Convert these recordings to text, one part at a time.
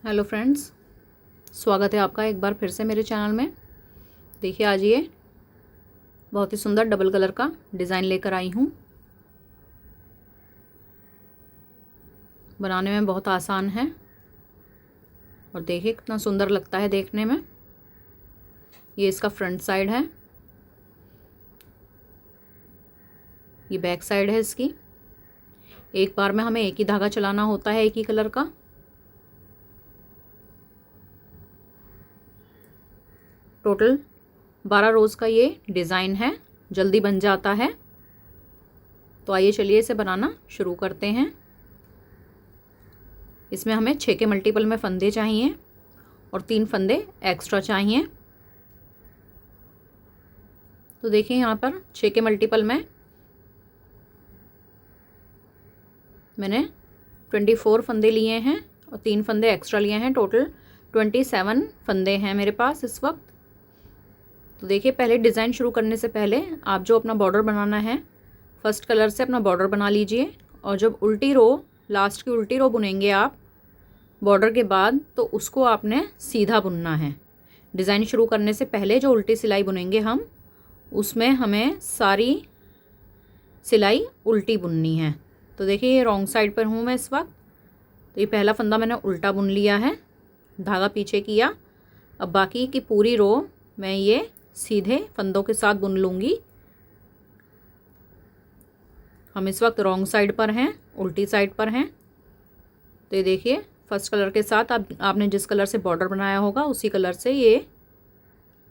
Hello friends, स्वागत है आपका एक बार फिर से मेरे चैनल में। देखिए आज ये बहुत ही सुंदर डबल कलर का डिज़ाइन लेकर आई हूँ। बनाने में बहुत आसान है और देखिए कितना सुंदर लगता है देखने में। ये इसका फ्रंट साइड है, ये बैक साइड है इसकी। एक बार में हमें एक ही धागा चलाना होता है, एक ही कलर का। टोटल 12 रोज़ का ये डिज़ाइन है, जल्दी बन जाता है। तो आइए चलिए इसे बनाना शुरू करते हैं। इसमें हमें 6 के मल्टीपल में फंदे चाहिए और 3 फंदे एक्स्ट्रा चाहिए। तो देखिए यहाँ पर 6 के मल्टीपल में मैंने 24 फंदे लिए हैं और 3 फंदे एक्स्ट्रा लिए हैं। टोटल 27 फंदे हैं मेरे पास इस वक्त। तो देखिए पहले डिज़ाइन शुरू करने से पहले आप जो अपना बॉर्डर बनाना है, फर्स्ट कलर से अपना बॉर्डर बना लीजिए। और जब उल्टी रो, लास्ट की उल्टी रो बुनेंगे आप बॉर्डर के बाद, तो उसको आपने सीधा बुनना है। डिज़ाइन शुरू करने से पहले जो उल्टी सिलाई बुनेंगे हम, उसमें हमें सारी सिलाई उल्टी बुननी है। तो देखिए ये रॉन्ग साइड पर हूँ मैं इस वक्त। तो ये पहला फंदा मैंने उल्टा बुन लिया है, धागा पीछे किया। अब बाकी की पूरी रो मैं ये सीधे फंदों के साथ बुन लूँगी। हम इस वक्त रॉन्ग साइड पर हैं, उल्टी साइड पर हैं। तो ये देखिए फर्स्ट कलर के साथ आपने जिस कलर से बॉर्डर बनाया होगा उसी कलर से ये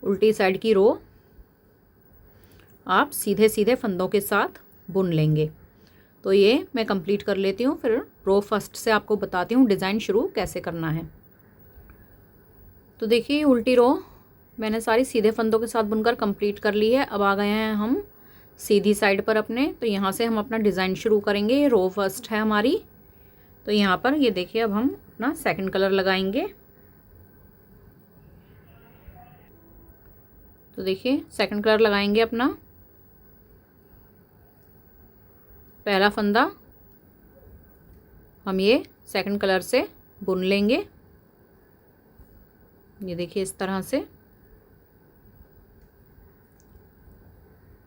उल्टी साइड की रो आप सीधे सीधे फंदों के साथ बुन लेंगे। तो ये मैं कंप्लीट कर लेती हूँ, फिर रो फर्स्ट से आपको बताती हूँ डिज़ाइन शुरू कैसे करना है। तो देखिए उल्टी रो मैंने सारी सीधे फंदों के साथ बुनकर कंप्लीट कर ली है। अब आ गए हैं हम सीधी साइड पर अपने। तो यहाँ से हम अपना डिज़ाइन शुरू करेंगे। ये रो फर्स्ट है हमारी। तो यहाँ पर ये देखिए अब हम अपना सेकंड कलर लगाएंगे। तो देखिए सेकंड कलर लगाएंगे अपना। पहला फंदा हम ये सेकंड कलर से बुन लेंगे। ये देखिए इस तरह से।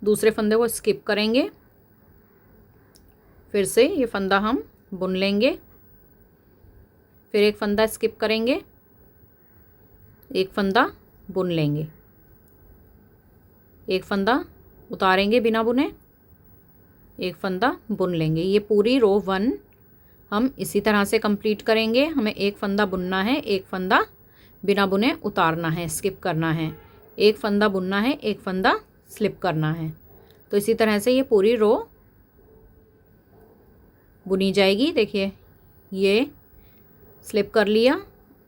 दूसरे फंदे को स्किप करेंगे, फिर से ये फंदा हम बुन लेंगे। फिर एक फंदा स्किप करेंगे, एक फंदा बुन लेंगे, एक फंदा उतारेंगे बिना बुने, एक फंदा बुन लेंगे। ये पूरी रो 1 हम इसी तरह से कंप्लीट करेंगे। हमें एक फंदा बुनना है, एक फंदा बिना बुने उतारना है, स्किप करना है। एक फंदा बुनना है, एक फंदा स्लिप करना है। तो इसी तरह से ये पूरी रो बुनी जाएगी। देखिए ये स्लिप कर लिया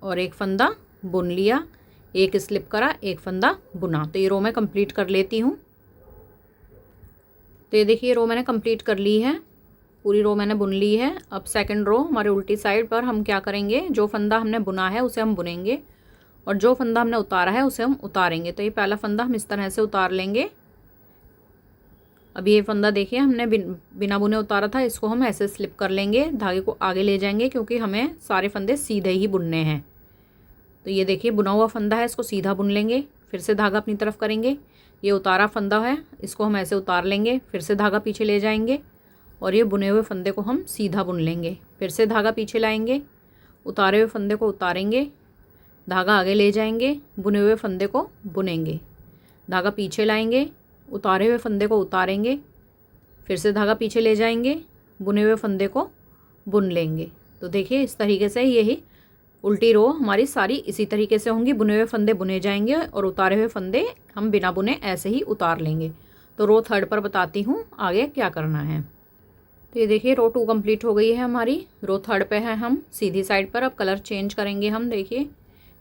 और एक फंदा बुन लिया, एक स्लिप करा, एक फंदा बुना। तो ये रो मैं कंप्लीट कर लेती हूँ। तो ये देखिए रो मैंने कंप्लीट कर ली है, पूरी रो मैंने बुन ली है। अब सेकंड रो हमारे उल्टी साइड पर हम क्या करेंगे, जो फंदा हमने बुना है उसे हम बुनेंगे और जो फंदा हमने उतारा है उसे हम उतारेंगे। तो ये पहला फंदा हम इस तरह से उतार लेंगे। अब ये फंदा देखिए हमने बिना बुने उतारा था, इसको हम ऐसे स्लिप कर लेंगे, धागे को आगे ले जाएंगे क्योंकि हमें सारे फंदे सीधे ही बुनने हैं। तो ये देखिए बुना हुआ फंदा है, इसको सीधा बुन लेंगे, फिर से धागा अपनी तरफ करेंगे। ये उतारा फंदा है, इसको हम ऐसे उतार लेंगे, फिर से धागा पीछे ले जाएंगे और ये बुने हुए फंदे को हम सीधा बुन लेंगे। फिर से धागा पीछे लाएंगे, उतारे हुए फंदे को उतारेंगे, धागा आगे ले जाएंगे, बुने हुए फंदे को बुनेंगे, धागा पीछे लाएंगे, उतारे हुए फंदे को उतारेंगे, फिर से धागा पीछे ले जाएंगे, बुने हुए फंदे को बुन लेंगे। तो देखिए इस तरीके से यही उल्टी रो हमारी सारी इसी तरीके से होंगी। बुने हुए फंदे बुने जाएंगे और उतारे हुए फंदे हम बिना बुने ऐसे ही उतार लेंगे। तो रो थर्ड पर बताती हूँ आगे क्या करना है। तो ये देखिए रो 2 कंप्लीट हो गई है हमारी। रो थर्ड पे है हम सीधी साइड पर। अब कलर चेंज करेंगे हम। देखिए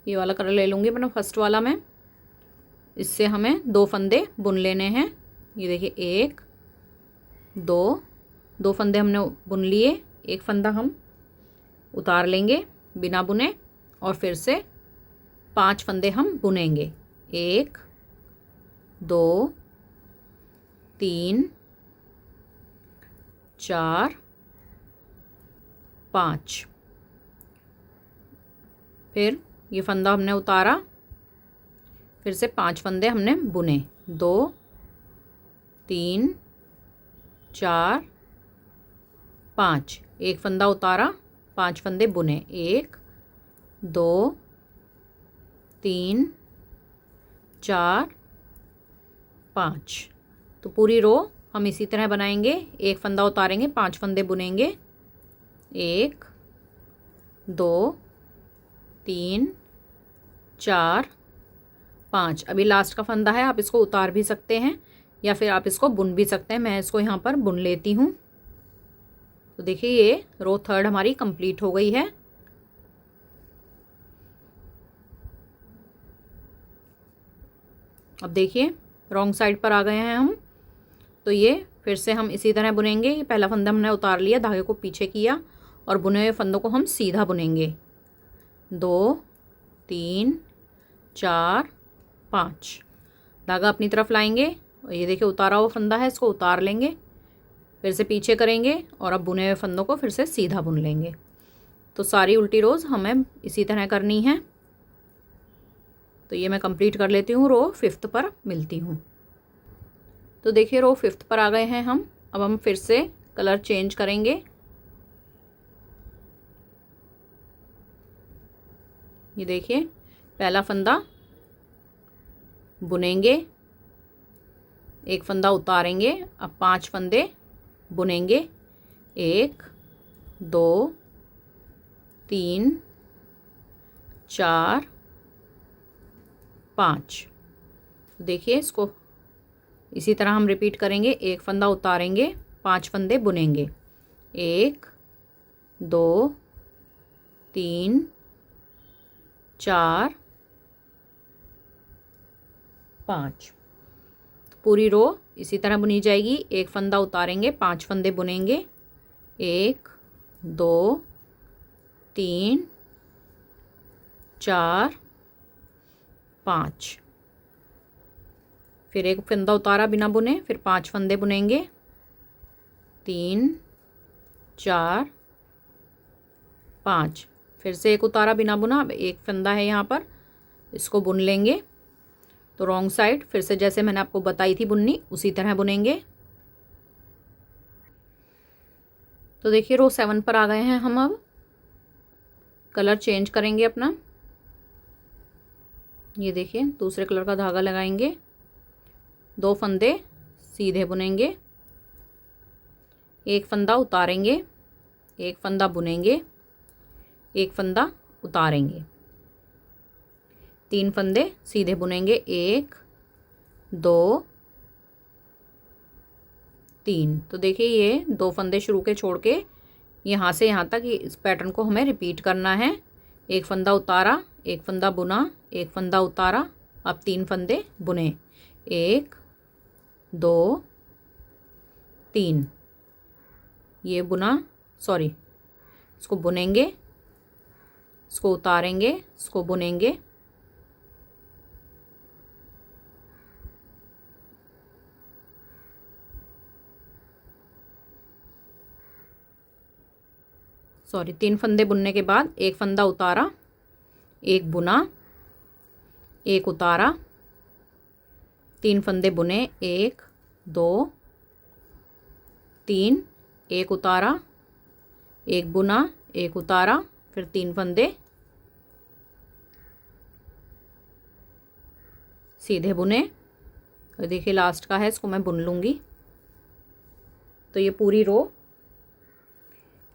ये वाला कलर ले लूँगी अपना फर्स्ट वाला मैं। इससे हमें 2 फंदे बुन लेने हैं। ये देखिए 1 2 फंदे हमने बुन लिए, एक फंदा हम उतार लेंगे बिना बुने और फिर से 5 फंदे हम बुनेंगे। 1 2 3 4 5। फिर ये फंदा हमने उतारा, फिर से 5 फंदे हमने बुने, 2 3 4 5, एक फंदा उतारा, 5 फंदे बुने, 1 2 3 4 5। तो पूरी रो हम इसी तरह बनाएंगे, एक फंदा उतारेंगे, 5 फंदे बुनेंगे, 1 2 3 4 5। अभी लास्ट का फंदा है, आप इसको उतार भी सकते हैं या फिर आप इसको बुन भी सकते हैं। मैं इसको यहाँ पर बुन लेती हूँ। तो देखिए ये रो 3 हमारी कंप्लीट हो गई है। अब देखिए रॉन्ग साइड पर आ गए हैं हम, तो ये फिर से हम इसी तरह बुनेंगे। ये पहला फंदा हमने उतार लिया, धागे को पीछे किया और बुने हुए फंदों को हम सीधा बुनेंगे, 2 3 4 5। धागा अपनी तरफ लाएंगे और ये देखिए उतारा हुआ फंदा है, इसको उतार लेंगे, फिर से पीछे करेंगे और अब बुने हुए फंदों को फिर से सीधा बुन लेंगे। तो सारी उल्टी रोज़ हमें इसी तरह करनी है। तो ये मैं कंप्लीट कर लेती हूँ, रो 5th पर मिलती हूँ। तो देखिए रो 5th पर आ गए हैं हम। अब हम फिर से कलर चेंज करेंगे। ये देखिए पहला फंदा बुनेंगे, एक फंदा उतारेंगे, अब 5 फंदे बुनेंगे, 1 2 3 4 5। देखिए इसको इसी तरह हम रिपीट करेंगे, एक फंदा उतारेंगे, 5 फंदे बुनेंगे, 1 2 3 4 5। पूरी रो इसी तरह बुनी जाएगी। एक फंदा उतारेंगे, 5 फंदे बुनेंगे, 1 2 3 4 5। फिर एक फंदा उतारा बिना बुने, फिर 5 फंदे बुनेंगे, 3 4 5। फिर से एक उतारा बिना बुना, अब एक फंदा है यहाँ पर, इसको बुन लेंगे। तो रॉन्ग साइड फिर से जैसे मैंने आपको बताई थी बुननी, उसी तरह बुनेंगे। तो देखिए रो 7 पर आ गए हैं हम। अब कलर चेंज करेंगे अपना। ये देखिए दूसरे कलर का धागा लगाएंगे, 2 फंदे सीधे बुनेंगे, एक फंदा उतारेंगे, एक फंदा बुनेंगे, एक फंदा उतारेंगे, 3 फंदे सीधे बुनेंगे, 1 2 3। तो देखिए ये 2 फंदे शुरू के छोड़ के यहाँ से यहाँ तक इस पैटर्न को हमें रिपीट करना है। एक फंदा उतारा, एक फंदा बुना, एक फंदा उतारा, अब 3 फंदे बुने, 1 2 3। ये बुना, सॉरी, इसको बुनेंगे, इसको उतारेंगे, इसको बुनेंगे, सॉरी 3 फंदे बुनने के बाद एक फंदा उतारा, एक बुना, एक उतारा, 3 फंदे बुने, 1 2 3, एक उतारा, एक बुना, एक उतारा, फिर 3 फंदे सीधे बुने। और देखिए लास्ट का है, इसको मैं बुन लूँगी। तो ये पूरी रो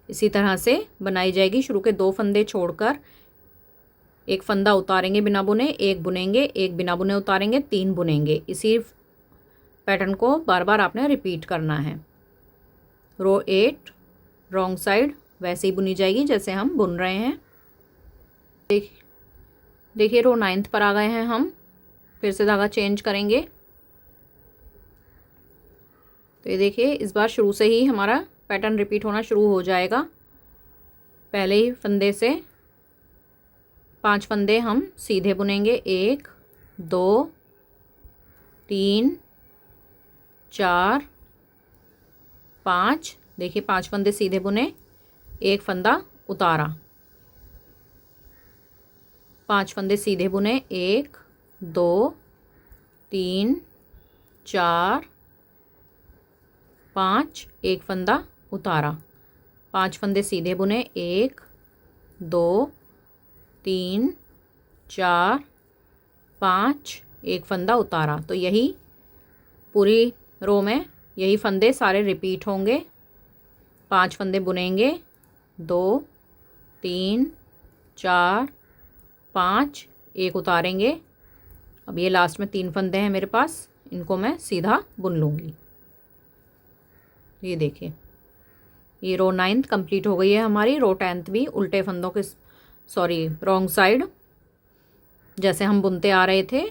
इसी तरह से बनाई जाएगी। शुरू के 2 फंदे छोड़कर एक फंदा उतारेंगे बिना बुने, एक बुनेंगे, एक बिना बुने उतारेंगे, 3 बुनेंगे। इसी पैटर्न को बार बार आपने रिपीट करना है। रो 8 रॉन्ग साइड वैसे ही बुनी जाएगी जैसे हम बुन रहे हैं। देखिए रो 9th पर आ गए हैं हम। फिर से धागा चेंज करेंगे। तो ये देखिए इस बार शुरू से ही हमारा पैटर्न रिपीट होना शुरू हो जाएगा। पहले ही फंदे से 5 फंदे हम सीधे बुनेंगे, 1 2 3 4 5। देखिए 5 फंदे सीधे बुने, एक फंदा उतारा, 5 फंदे सीधे बुने, 1 2 3 4 5, एक फंदा उतारा। 5 फंदे सीधे बुने, 1 2 3 4 5, एक फंदा उतारा। तो यही पूरी रो में यही फंदे सारे रिपीट होंगे। 5 फंदे बुनेंगे, 2 3 4 5, एक उतारेंगे। अब ये लास्ट में 3 फंदे हैं मेरे पास, इनको मैं सीधा बुन लूँगी। ये देखिए, ये रो 9th कंप्लीट हो गई है हमारी। रो 10th भी उल्टे फंदों के रॉन्ग साइड जैसे हम बुनते आ रहे थे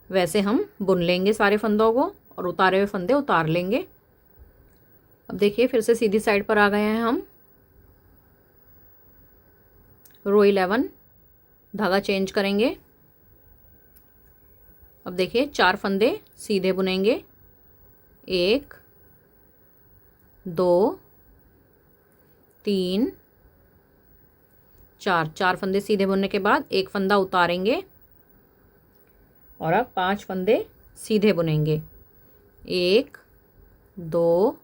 वैसे हम बुन लेंगे सारे फंदों को और उतारे हुए फंदे उतार लेंगे। अब देखिए फिर से सीधी साइड पर आ गए हैं हम। रो 11 धागा चेंज करेंगे। अब देखिए 4 फंदे सीधे बुनेंगे, 1 2 3 4, 4 फंदे सीधे बुनने के बाद एक फंदा उतारेंगे और अब 5 फंदे सीधे बुनेंगे, 1 2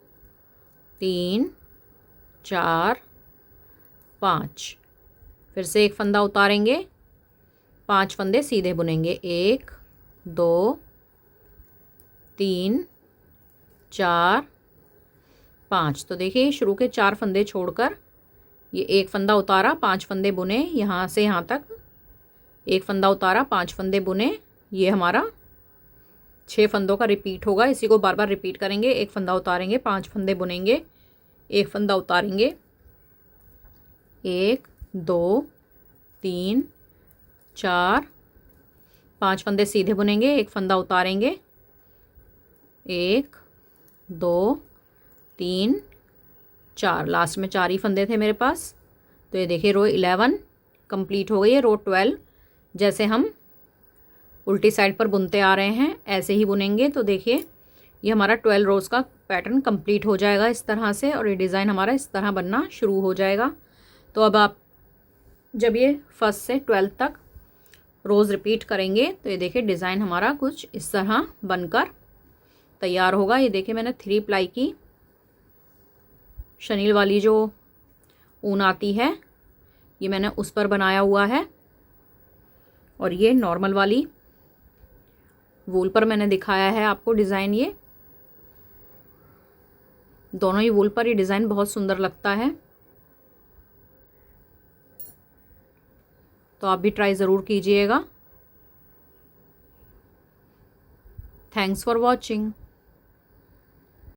3 4 5। फिर से एक फंदा उतारेंगे, 5 फंदे सीधे बुनेंगे, 1 2 3 4 5। तो देखिए शुरू के 4 फंदे छोड़कर ये एक फंदा उतारा, 5 फंदे बुने, यहाँ से यहाँ तक एक फंदा उतारा, 5 फंदे बुने। ये हमारा 6 फंदों का रिपीट होगा। इसी को बार बार रिपीट करेंगे। एक फंदा उतारेंगे, 5 फंदे बुनेंगे, एक फंदा उतारेंगे, 1 2 3 4 5 फंदे सीधे बुनेंगे, एक फंदा उतारेंगे, 1 2 3 4। लास्ट में 4 ही फंदे थे मेरे पास। तो ये देखिए रो 11 कंप्लीट हो गई है। रो 12 जैसे हम उल्टी साइड पर बुनते आ रहे हैं ऐसे ही बुनेंगे। तो देखिए ये हमारा 12 रोज़ का पैटर्न कंप्लीट हो जाएगा इस तरह से, और ये डिज़ाइन हमारा इस तरह बनना शुरू हो जाएगा। तो अब आप जब ये फर्स्ट से 12 तक रोज़ रिपीट करेंगे तो ये देखिए डिज़ाइन हमारा कुछ इस तरह बनकर तैयार होगा। ये देखिए मैंने 3 प्लाई की शनील वाली जो ऊन आती है ये मैंने उस पर बनाया हुआ है, और ये नॉर्मल वाली वूल पर मैंने दिखाया है आपको डिज़ाइन। ये दोनों ही वूल पर ये डिज़ाइन बहुत सुंदर लगता है। तो आप भी ट्राई ज़रूर कीजिएगा। Thanks for watching.